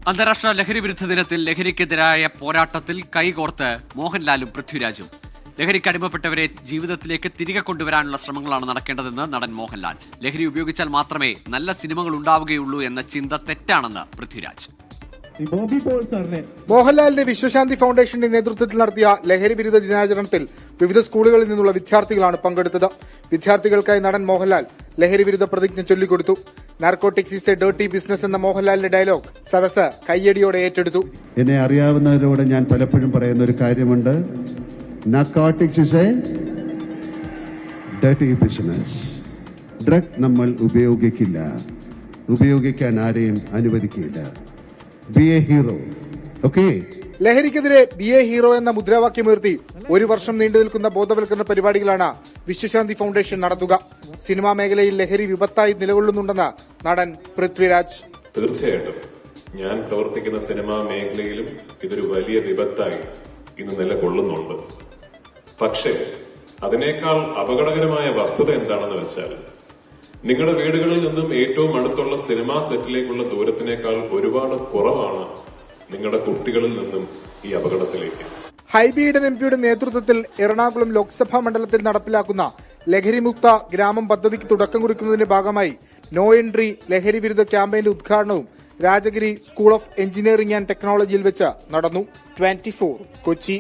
അന്താരാഷ്ട്ര ലഹരി വിരുദ്ധ ദിനത്തിൽ ലഹരിക്കെതിരായ പോരാട്ടത്തിൽ കൈകോർത്ത് മോഹൻലാലും പൃഥ്വിരാജും. ലഹരിക്ക് അടിമപ്പെട്ടവരെ ജീവിതത്തിലേക്ക് തിരികെ കൊണ്ടുവരാനുള്ള ശ്രമങ്ങളാണ് നടക്കേണ്ടതെന്ന് നടൻ മോഹൻലാൽ. ലഹരി ഉപയോഗിച്ചാൽ മാത്രമേ നല്ല സിനിമകൾ ഉണ്ടാവുകയുള്ളൂ എന്ന ചിന്ത തെറ്റാണെന്ന് പൃഥ്വിരാജ്. മോഹൻലാലിന്റെ വിശ്വശാന്തി ഫൗണ്ടേഷന്റെ നേതൃത്വത്തിൽ നടത്തിയ ലഹരി വിരുദ്ധ ദിനാചരണത്തിൽ വിവിധ സ്കൂളുകളിൽ നിന്നുള്ള വിദ്യാർത്ഥികളാണ് പങ്കെടുത്തത്. വിദ്യാർത്ഥികൾക്കായി നടൻ മോഹൻലാൽ ലഹരി വിരുദ്ധ പ്രതിജ്ഞ ചൊല്ലിക്കൊടുത്തു. Narcotics is A dirty business എന്ന മോഹൻലാലിന്റെ ഡയലോഗ് സദസ് കയ്യടിയോടെ ഏറ്റെടുത്തു. എന്നെ അറിയാവുന്നവരോട് ഞാൻ പലപ്പോഴും പറയുന്ന ഒരു കാര്യമുണ്ട്, narcotics is A dirty business. Drug നമ്മൾ ഉപയോഗിക്കില്ല, ഉപയോഗിക്കാൻ ആരെയും അനുവദിക്കില്ല. B A hero. ഓക്കെ. ലഹരിക്കെതിരെ ബി എ ഹീറോ എന്ന മുദ്രാവാക്യമുയർത്തി ഒരു വർഷം നീണ്ടു നിൽക്കുന്ന ബോധവൽക്കരണ പരിപാടികളാണ് വിശ്വശാന്തി ഫൗണ്ടേഷൻ നടത്തുക. സിനിമാ മേഖലയിൽ ലഹരി വിപത്തായി നിലകൊള്ളുന്നുണ്ടെന്ന് നടൻ പൃഥ്വിരാജ്. തീർച്ചയായിട്ടും ഞാൻ പ്രവർത്തിക്കുന്ന സിനിമാ മേഖലയിലും ഇതൊരു വലിയ വിപത്തായി ഇന്ന് നിലകൊള്ളുന്നുണ്ട്. പക്ഷേ അതിനേക്കാൾ അപകടകരമായ വസ്തുത എന്താണെന്ന് വെച്ചാൽ, നിങ്ങളുടെ വീടുകളിൽ നിന്നും ഏറ്റവും അടുത്തുള്ള സിനിമാ സെറ്റിലേക്കുള്ള ദൂരത്തിനേക്കാൾ ഒരുപാട് കുറവാണ് നിങ്ങളുടെ കുട്ടികളിൽ നിന്നും ഈ അപകടത്തിലേക്ക്. ഹൈബി ഈഡൻ എംപിയുടെ നേതൃത്വത്തിൽ എറണാകുളം ലോക്സഭാ മണ്ഡലത്തിൽ നടപ്പിലാക്കുന്ന ലഹരിമുക്ത ഗ്രാമം പദ്ധതിക്ക് തുടക്കം കുറിക്കുന്നതിന്റെ ഭാഗമായി നോ എൻട്രി ലഹരി വിരുദ്ധ ക്യാമ്പയിന്റെ ഉദ്ഘാടനവും Rajagiri school of engineering and ടെക്നോളജിയിൽ വെച്ച് നടന്നു. 24 കൊച്ചി.